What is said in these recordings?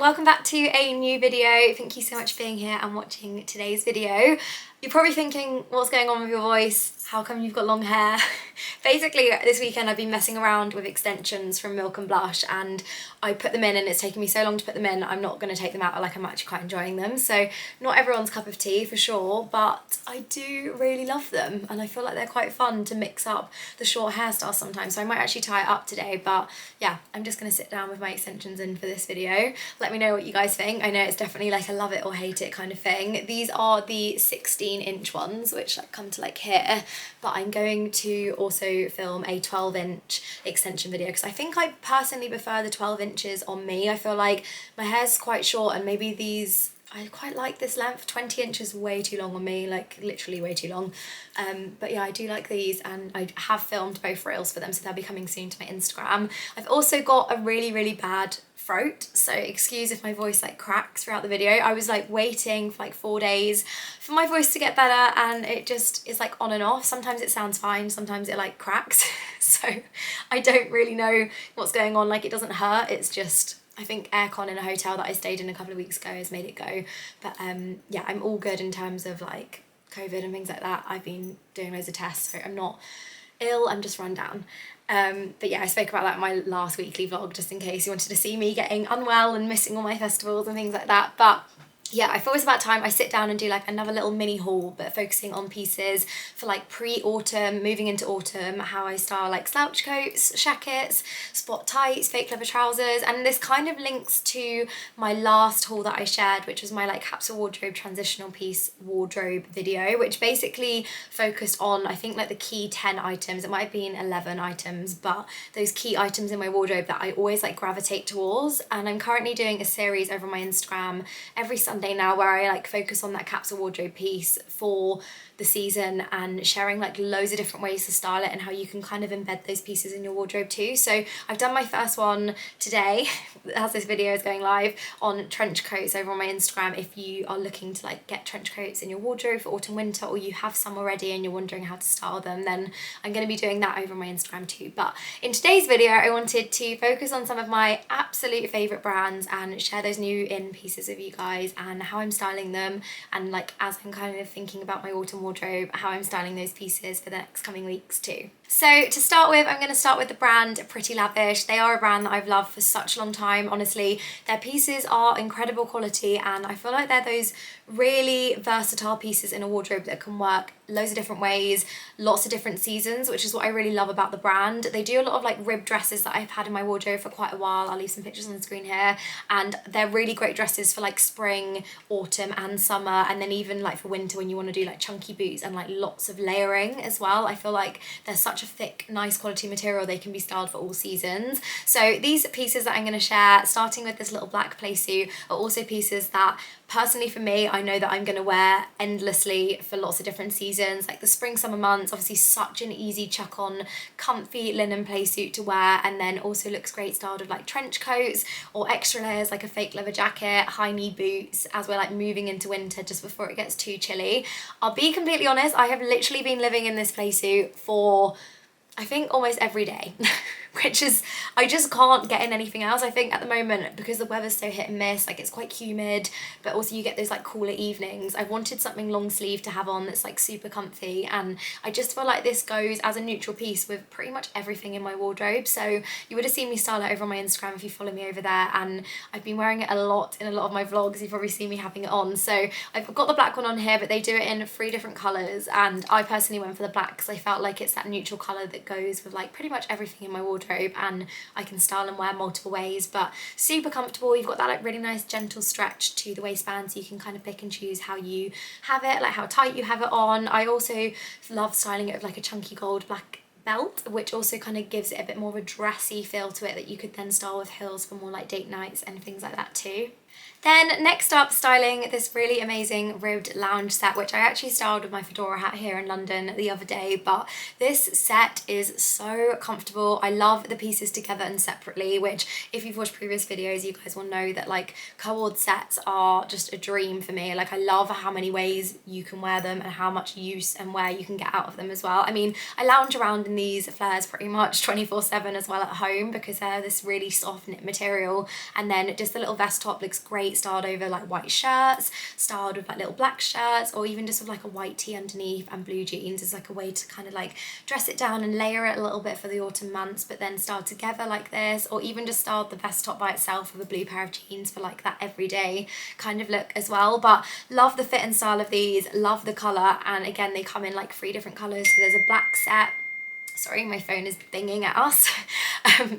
welcome back to a new video. Thank you so much for being here and watching today's video. You're probably thinking, what's going on with your voice? How come you've got long hair? Basically, this weekend I've been messing around with extensions from Milk and Blush, and I put them in and it's taken me so long to put them in, I'm not going to take them out. Like, I'm actually quite enjoying them. So not everyone's cup of tea for sure, but I do really love them and I feel like they're quite fun to mix up the short hairstyles sometimes. So I might actually tie it up today, but yeah, I'm just going to sit down with my extensions in for this video. Let me know what you guys think. I know it's definitely like a love it or hate it kind of thing. These are the 16-inch ones, which like come to like here, but I'm going to also film a 12-inch extension video because I think I personally prefer the 12 inches on me. I feel like my hair's quite short and maybe these, I quite like this length. 20 inches way too long on me, like literally way too long. But yeah, I do like these and I have filmed both reels for them, so they'll be coming soon to my Instagram. I've also got a really bad throat, so excuse if my voice like cracks throughout the video. I was like waiting for like 4 days for my voice to get better and it just is like on and off. Sometimes it sounds fine, sometimes it like cracks. So I don't really know what's going on. Like, it doesn't hurt, it's just, I think aircon in a hotel that I stayed in a couple of weeks ago has made it go. But yeah, I'm all good in terms of like COVID and things like that. I've been doing loads of tests, so I'm not ill, I'm just run down. But yeah, I spoke about that in my last weekly vlog, just in case you wanted to see me getting unwell and missing all my festivals and things like that. But yeah, I thought it was about time I sit down and do like another little mini haul, but focusing on pieces for like pre-autumn, moving into autumn, how I style like slouch coats, jackets, spot tights, fake leather trousers. And this kind of links to my last haul that I shared, which was my like capsule wardrobe transitional piece wardrobe video, which basically focused on, I think, like the key 10 items. It might have been 11 items, but those key items in my wardrobe that I always like gravitate towards. And I'm currently doing a series over on my Instagram every Sunday now where I like focus on that capsule wardrobe piece for the season and sharing like loads of different ways to style it and how you can kind of embed those pieces in your wardrobe too. So I've done my first one today as this video is going live, on trench coats over on my Instagram. If you are looking to like get trench coats in your wardrobe for autumn winter, or you have some already and you're wondering how to style them, then I'm going to be doing that over on my Instagram too. But in today's video I wanted to focus on some of my absolute favourite brands and share those new in pieces with you guys and how I'm styling them, and like as I'm kind of thinking about my autumn wardrobe, how I'm styling those pieces for the next coming weeks too. So to start with, I'm going to start with the brand Pretty Lavish. They are a brand that I've loved for such a long time. Honestly, their pieces are incredible quality and I feel like they're those really versatile pieces in a wardrobe that can work loads of different ways, lots of different seasons, which is what I really love about the brand. They do a lot of like rib dresses that I've had in my wardrobe for quite a while. I'll leave some pictures on the screen here, and they're really great dresses for like spring, autumn and summer, and then even like for winter when you want to do like chunky boots and like lots of layering as well. I feel like they're such a thick, nice quality material, they can be styled for all seasons. So these pieces that I'm going to share, starting with this little black play suit, are also pieces that personally for me, I know that I'm going to wear endlessly for lots of different seasons. Like the spring summer months, obviously such an easy chuck on comfy linen play suit to wear, and then also looks great styled with like trench coats or extra layers like a fake leather jacket, high knee boots, as we're like moving into winter just before it gets too chilly. I'll be completely honest, I have literally been living in this play suit for I think almost every day. Which is, I just can't get in anything else. I think at the moment, because the weather's so hit and miss, like it's quite humid, but also you get those like cooler evenings, I wanted something long sleeve to have on that's like super comfy, and I just feel like this goes as a neutral piece with pretty much everything in my wardrobe. So you would have seen me style it over on my Instagram if you follow me over there, and I've been wearing it a lot in a lot of my vlogs. You've probably seen me having it on. So I've got the black one on here, but they do it in 3 different colours, and I personally went for the black because I felt like it's that neutral colour that goes with like pretty much everything in my wardrobe, and I can style and wear multiple ways. But super comfortable. You've got that like really nice gentle stretch to the waistband, so you can kind of pick and choose how you have it, like how tight you have it on. I also love styling it with like a chunky gold black belt, which also kind of gives it a bit more of a dressy feel to it that you could then style with heels for more like date nights and things like that too. Then next up, styling this really amazing ribbed lounge set, which I actually styled with my fedora hat here in London the other day, but this set is so comfortable. I love the pieces together and separately, which if you've watched previous videos, you guys will know that like co-ord sets are just a dream for me. Like I love how many ways you can wear them and how much use and wear you can get out of them as well. I mean, I lounge around in these flares pretty much 24/7 as well at home because they're this really soft knit material, and then just the little vest top looks great styled over like white shirts, styled with like little black shirts, or even just with like a white tee underneath and blue jeans is like a way to kind of like dress it down and layer it a little bit for the autumn months, but then styled together like this, or even just styled the vest top by itself with a blue pair of jeans for like that everyday kind of look as well. But love the fit and style of these, love the colour, and again they come in like 3 different colours. So there's a black set, sorry my phone is binging at us.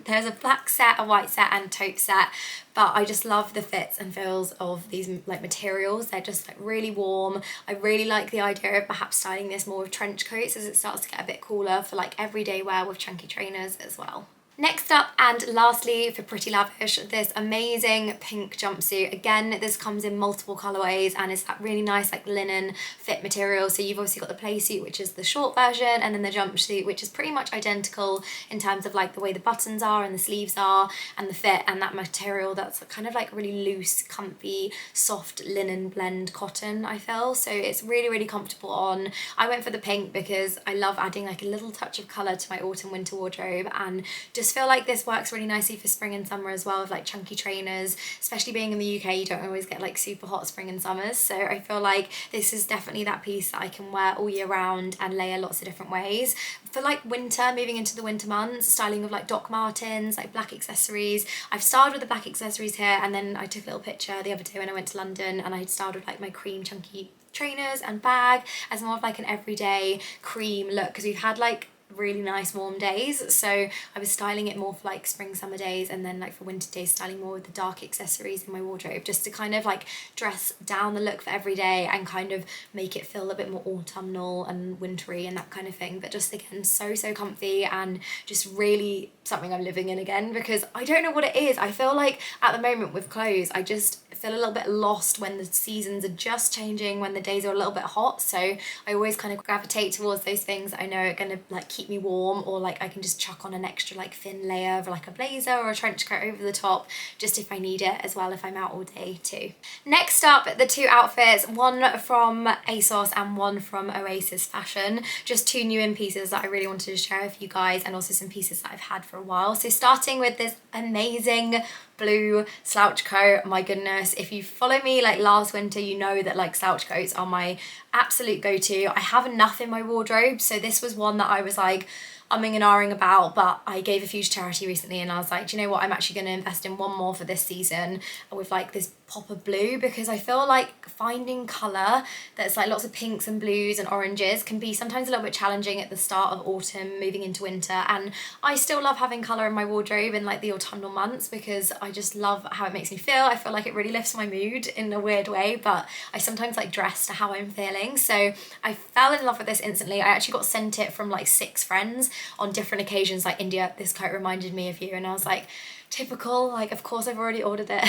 There's a black set, a white set and a taupe set, but I just love the fits and feels of these like materials. They're just like really warm. I really like the idea of perhaps styling this more with trench coats as it starts to get a bit cooler for like everyday wear with chunky trainers as well. Next up and lastly for Pretty Lavish, this amazing pink jumpsuit. Again, this comes in multiple colorways and it's that really nice like linen fit material. So you've obviously got the play suit, which is the short version, and then the jumpsuit, which is pretty much identical in terms of like the way the buttons are and the sleeves are and the fit, and that material that's kind of like really loose, comfy, soft linen blend cotton, I feel. So it's really, really comfortable on. I went for the pink because I love adding like a little touch of color to my autumn winter wardrobe, and just feel like this works really nicely for spring and summer as well with like chunky trainers. Especially being in the UK, you don't always get like super hot spring and summers, so I feel like this is definitely that piece that I can wear all year round and layer lots of different ways. For like winter, moving into the winter months, styling with like Doc Martens, like black accessories. I've styled with the black accessories here, and then I took a little picture the other day when I went to London and I styled with like my cream chunky trainers and bag as more of like an everyday cream look, because we've had like really nice warm days, so I was styling it more for like spring summer days, and then like for winter days styling more with the dark accessories in my wardrobe, just to kind of like dress down the look for every day and kind of make it feel a bit more autumnal and wintry and that kind of thing. But just again so comfy and just really something I'm living in again, because I don't know what it is. I feel like at the moment with clothes I just feel a little bit lost when the seasons are just changing, when the days are a little bit hot, so I always kind of gravitate towards those things that I know are gonna like keep me warm, or like I can just chuck on an extra like thin layer of like a blazer or a trench coat over the top just if I need it as well, if I'm out all day too. Next up, the 2 outfits, one from Asos and one from Oasis Fashion. Just 2 new in pieces that I really wanted to share with you guys, and also some pieces that I've had for a while. So starting with this amazing blue slouch coat. My goodness, if you follow me like last winter, you know that like slouch coats are my absolute go-to. I have enough in my wardrobe, so this was one that I was like umming and ahhing about, but I gave a few to charity recently and I was like, do you know what, I'm actually going to invest in one more for this season with like this pop of blue, because I feel like finding colour that's like lots of pinks and blues and oranges can be sometimes a little bit challenging at the start of autumn moving into winter, and I still love having colour in my wardrobe in like the autumnal months because I just love how it makes me feel. I feel like it really lifts my mood in a weird way, but I sometimes like dress to how I'm feeling, so I fell in love with this instantly. I actually got sent it from like 6 friends on different occasions, like India, this coat reminded me of you, and I was like, typical, like of course I've already ordered it.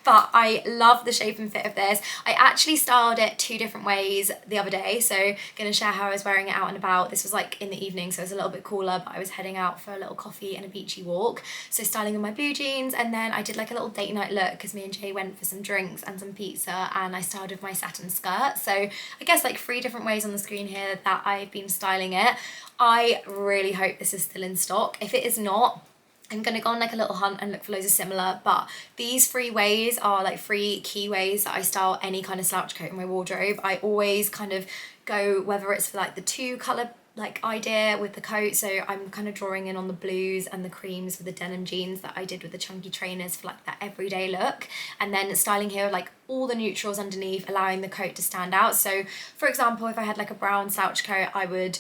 But I love the shape and fit of this. I actually styled it 2 different ways the other day, so gonna share how I was wearing it out and about. This was like in the evening, so it was a little bit cooler, but I was heading out for a little coffee and a beachy walk, so styling with my blue jeans, and then I did like a little date night look because me and Jay went for some drinks and some pizza, and I styled with my satin skirt. So I guess like 3 different ways on the screen here that I've been styling it. I really hope this is still in stock. If it is not, I'm gonna go on like a little hunt and look for loads of similar, but these 3 ways are like 3 key ways that I style any kind of slouch coat in my wardrobe. I always kind of go, whether it's for like the 2 colour like idea with the coat, so I'm kind of drawing in on the blues and the creams with the denim jeans that I did with the chunky trainers for like that everyday look, and then styling here like all the neutrals underneath, allowing the coat to stand out. So for example, if I had like a brown slouch coat, I would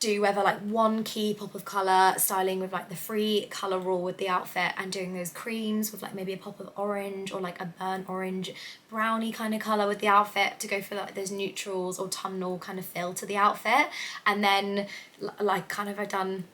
do whether like 1 key pop of colour, styling with like the 3 colour rule with the outfit, and doing those creams with like maybe a pop of orange or like a burnt orange brownie kind of colour with the outfit to go for like those neutrals or autumnal kind of feel to the outfit. And then like kind of I've done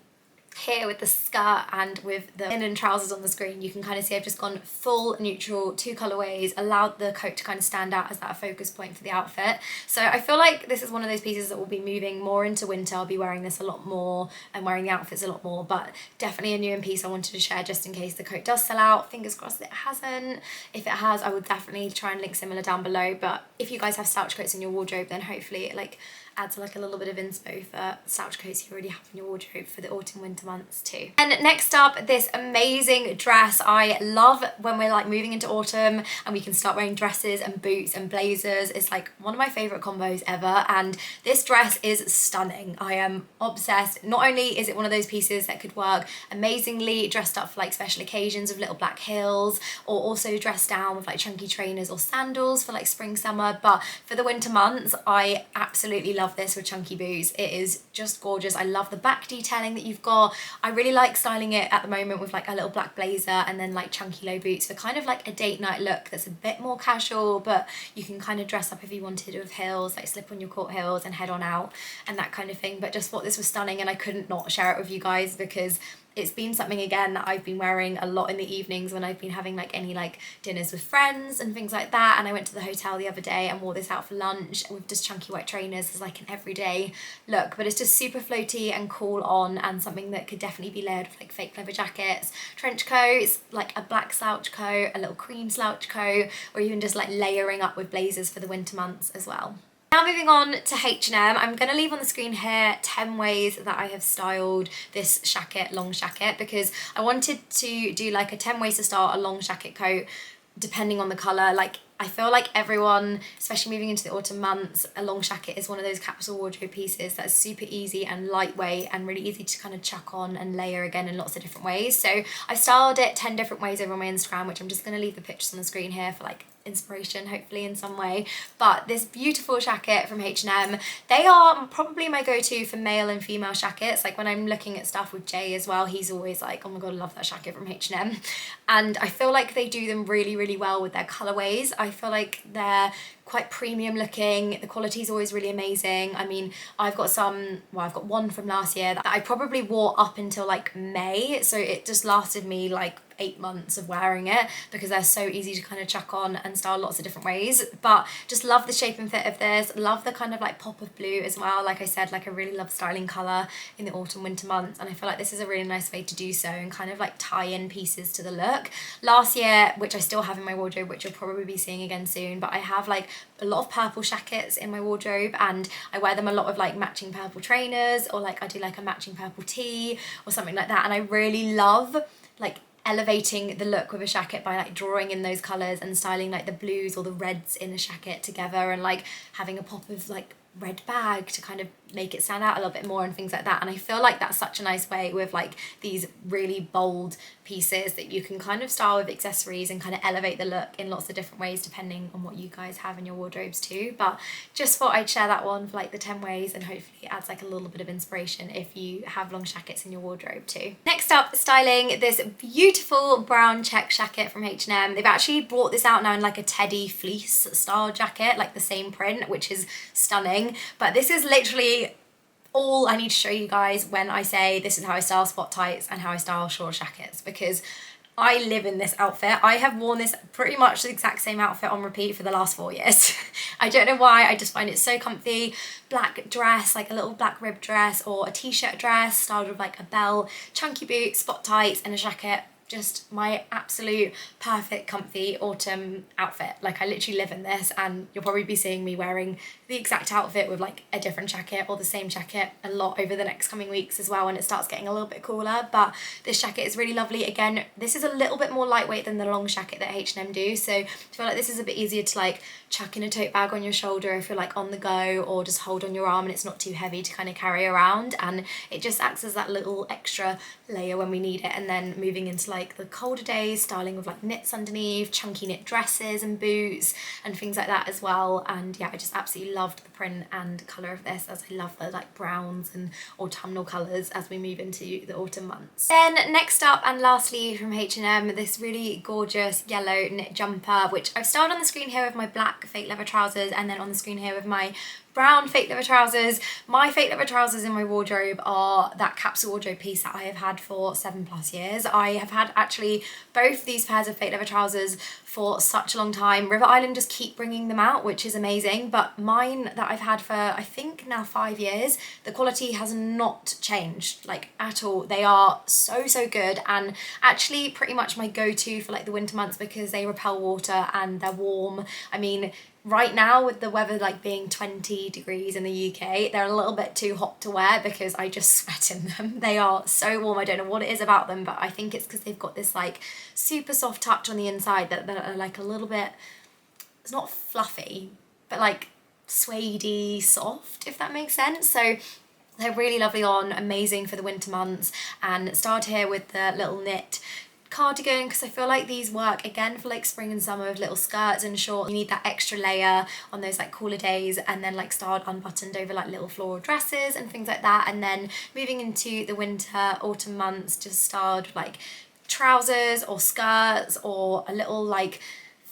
here with the skirt and with the linen trousers on the screen, you can kind of see I've just gone full neutral, 2 colourways, allowed the coat to kind of stand out as that focus point for the outfit. So I feel like this is one of those pieces that will be moving more into winter. I'll be wearing this a lot more and wearing the outfits a lot more, but definitely a new in piece I wanted to share just in case the coat does sell out. Fingers crossed it hasn't. If it has, I would definitely try and link similar down below, but if you guys have slouch coats in your wardrobe, then hopefully it like adds like a little bit of inspo for slouch coats you already have in your wardrobe for the autumn winter months too. And next up, this amazing dress. I love when we're like moving into autumn and we can start wearing dresses and boots and blazers. It's like one of my favorite combos ever, and this dress is stunning. I am obsessed. Not only is it one of those pieces that could work amazingly dressed up for like special occasions with little black heels, or also dressed down with like chunky trainers or sandals for like spring summer, but for the winter months I absolutely love this with chunky boots. It is just gorgeous. I love the back detailing that you've got. I really like styling it at the moment with like a little black blazer and then like chunky low boots for kind of like a date night look that's a bit more casual, but you can kind of dress up if you wanted with heels, like slip on your court heels and head on out and that kind of thing. But just thought this was stunning and I couldn't not share it with you guys because it's been something again that I've been wearing a lot in the evenings when I've been having like any like dinners with friends and things like that. And I went to the hotel the other day and wore this out for lunch with just chunky white trainers as like an everyday look, but it's just super floaty and cool on, and something that could definitely be layered with like fake leather jackets, trench coats, like a black slouch coat, a little cream slouch coat, or even just like layering up with blazers for the winter months as well. Now moving on to H&M, I'm going to leave on the screen here 10 ways that I have styled this jacket, long jacket, because I wanted to do like a 10 ways to style a long jacket coat depending on the colour. Like I feel like everyone, especially moving into the autumn months, a long jacket is one of those capsule wardrobe pieces that's super easy and lightweight and really easy to kind of chuck on and layer again in lots of different ways. So I styled it 10 different ways over on my Instagram, which I'm just going to leave the pictures on the screen here for like inspiration hopefully in some way. But this beautiful jacket from H&M, they are probably my go-to for male and female jackets. Like when I'm looking at stuff with Jay as well, he's always like, oh my god, I love that jacket from H&M. And I feel like they do them really, really well with their colorways. I feel like they're quite premium looking. The quality is always really amazing. I mean, I've got one from last year that I probably wore up until like May, so it just lasted me like 8 months of wearing it because they're so easy to kind of chuck on and style lots of different ways. But just love the shape and fit of this, love the kind of like pop of blue as well. Like I said, like I really love styling colour in the autumn winter months, and I feel like this is a really nice way to do so and kind of like tie in pieces to the look. Last year, which I still have in my wardrobe, which you'll probably be seeing again soon, but I have like a lot of purple jackets in my wardrobe and I wear them a lot with like matching purple trainers, or like I do like a matching purple tee or something like that. And I really love like elevating the look with a jacket by like drawing in those colours and styling like the blues or the reds in a jacket together, and like having a pop of like red bag to kind of make it stand out a little bit more and things like that. And I feel like that's such a nice way with like these really bold pieces that you can kind of style with accessories and kind of elevate the look in lots of different ways depending on what you guys have in your wardrobes too. But just thought I'd share that one for like the 10 ways, and hopefully it adds like a little bit of inspiration if you have long jackets in your wardrobe too. Next up, styling this beautiful brown check jacket from H&M. They've actually brought this out now in like a teddy fleece style jacket, like the same print, which is stunning. But this is literally all I need to show you guys when I say this is how I style spot tights and how I style short jackets, because I live in this outfit. I have worn this pretty much the exact same outfit on repeat for the last 4 years. I don't know why, I just find it so comfy. Black dress, like a little black rib dress, or a t-shirt dress styled with like a bell, chunky boots, spot tights and a jacket. Just my absolute perfect comfy autumn outfit. Like I literally live in this, and you'll probably be seeing me wearing the exact outfit with like a different jacket or the same jacket a lot over the next coming weeks as well when it starts getting a little bit cooler. But this jacket is really lovely. Again, this is a little bit more lightweight than the long jacket that H&M do, so I feel like this is a bit easier to like chuck in a tote bag on your shoulder if you're like on the go, or just hold on your arm and it's not too heavy to kind of carry around, and it just acts as that little extra layer when we need it. And then moving into like the colder days, styling with like knits underneath, chunky knit dresses and boots and things like that as well. And yeah, I just absolutely loved the print and colour of this, as I love the like browns and autumnal colours as we move into the autumn months. Then next up and lastly from H&M, this really gorgeous yellow knit jumper, which I've styled on the screen here with my black fake leather trousers, and then on the screen here with my brown fake leather trousers. My fake leather trousers in my wardrobe are that capsule wardrobe piece that I have had for 7+ years. I have had actually both these pairs of fake leather trousers for such a long time. River Island just keep bringing them out, which is amazing, but mine that I've had for I think now 5 years, the quality has not changed like at all. They are so good, and actually pretty much my go-to for like the winter months because they repel water and they're warm. I mean, right now with the weather like being 20 degrees in the UK, they're a little bit too hot to wear because I just sweat in them. They are so warm. I don't know what it is about them, but I think it's because they've got this like super soft touch on the inside that are like a little bit, it's not fluffy, but like suede-y soft, if that makes sense. So they're really lovely on, amazing for the winter months. And start here with the little knit cardigan because I feel like these work again for like spring and summer with little skirts and shorts. You need that extra layer on those like cooler days, and then like start unbuttoned over like little floral dresses and things like that. And then moving into the winter autumn months, just styled like trousers or skirts or a little like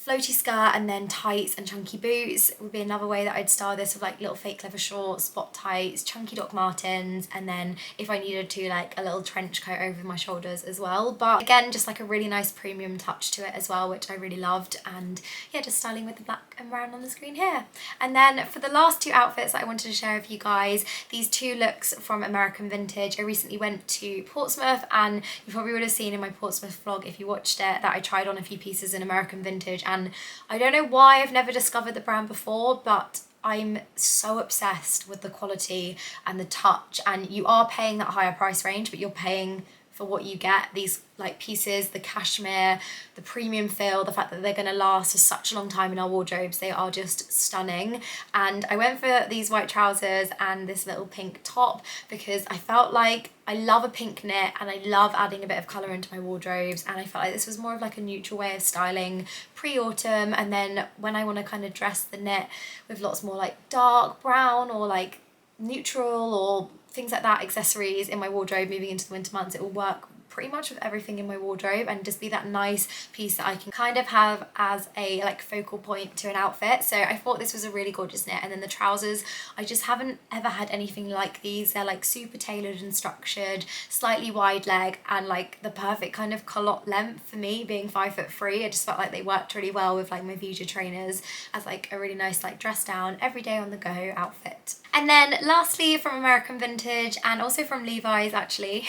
floaty skirt, and then tights and chunky boots would be another way that I'd style this, with like little fake leather shorts, spot tights, chunky Doc Martens, and then if I needed to, like a little trench coat over my shoulders as well. But again, just like a really nice premium touch to it as well, which I really loved. And yeah, just styling with the black and brown on the screen here. And then for the last two outfits that I wanted to share with you guys, these two looks from American Vintage. I recently went to Portsmouth, and you probably would have seen in my Portsmouth vlog if you watched it that I tried on a few pieces in American Vintage. And I don't know why I've never discovered the brand before, but I'm so obsessed with the quality and the touch. And you are paying that higher price range, but you're paying for what you get. These like pieces, the cashmere, the premium feel, the fact that they're going to last for such a long time in our wardrobes, they are just stunning. And I went for these white trousers and this little pink top because I felt like I love a pink knit and I love adding a bit of colour into my wardrobes, and I felt like this was more of like a neutral way of styling pre-autumn. And then when I want to kind of dress the knit with lots more like dark brown or like neutral or things like that, accessories in my wardrobe moving into the winter months, it will work pretty much with everything in my wardrobe and just be that nice piece that I can kind of have as a like focal point to an outfit. So I thought this was a really gorgeous knit. And then the trousers, I just haven't ever had anything like these. They're like super tailored and structured, slightly wide leg, and like the perfect kind of culotte length for me, being 5'3". I just felt like they worked really well with like my Vija trainers as like a really nice like dress down everyday on the go outfit. And then lastly, from American Vintage and also from Levi's actually,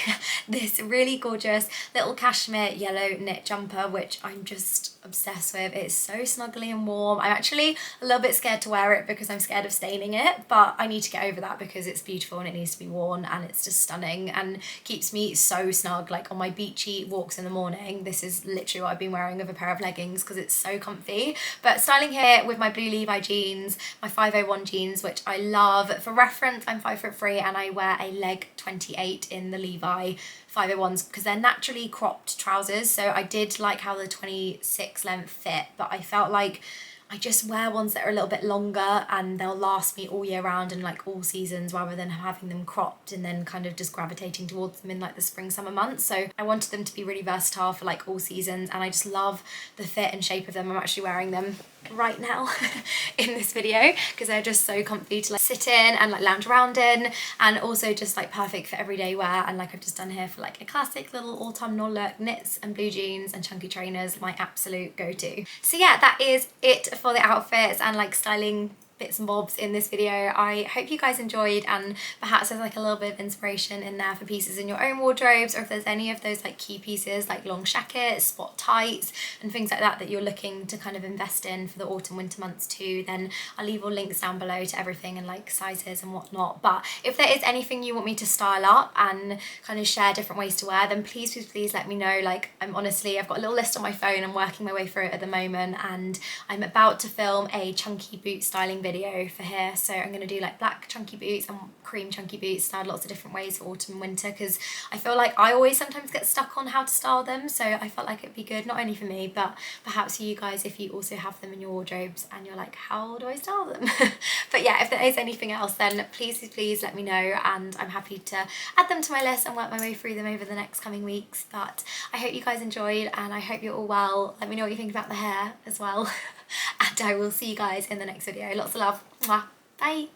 this really gorgeous little cashmere yellow knit jumper, which I'm just obsessed with. It's so snuggly and warm. I'm actually a little bit scared to wear it because I'm scared of staining it, but I need to get over that because it's beautiful and it needs to be worn, and it's just stunning and keeps me so snug. Like on my beachy walks in the morning, this is literally what I've been wearing with a pair of leggings because it's so comfy. But styling here with my blue Levi jeans, my 501 jeans, which I love. For reference, I'm 5'3" and I wear a leg 28 in the Levi 501s because they're naturally cropped trousers. So I did like how the 26 length fit, but I felt like I just wear ones that are a little bit longer and they'll last me all year round and like all seasons, rather than having them cropped and then kind of just gravitating towards them in like the spring summer months. So I wanted them to be really versatile for like all seasons, and I just love the fit and shape of them. I'm actually wearing them right now in this video because they're just so comfy to like sit in and like lounge around in, and also just like perfect for everyday wear. And like I've just done here for like a classic little autumnal look, knits and blue jeans and chunky trainers, my absolute go-to. So yeah, that is it for the outfits and like styling bits and bobs in this video. I hope you guys enjoyed, and perhaps there's like a little bit of inspiration in there for pieces in your own wardrobes, or if there's any of those like key pieces like long jackets, spot tights and things like that that you're looking to kind of invest in for the autumn winter months too, then I'll leave all links down below to everything and like sizes and whatnot. But if there is anything you want me to style up and kind of share different ways to wear, then please let me know. Like I've got a little list on my phone, I'm working my way through it at the moment, and I'm about to film a chunky boot styling video for here. So I'm going to do like black chunky boots and cream chunky boots, styled lots of different ways for autumn and winter, because I feel like I always sometimes get stuck on how to style them. So I felt like it'd be good, not only for me, but perhaps for you guys if you also have them in your wardrobes and you're like, how do I style them? But yeah, if there is anything else, then please let me know, and I'm happy to add them to my list and work my way through them over the next coming weeks. But I hope you guys enjoyed, and I hope you're all well. Let me know what you think about the hair as well. And I will see you guys in the next video. Lots of love. Mwah. Bye.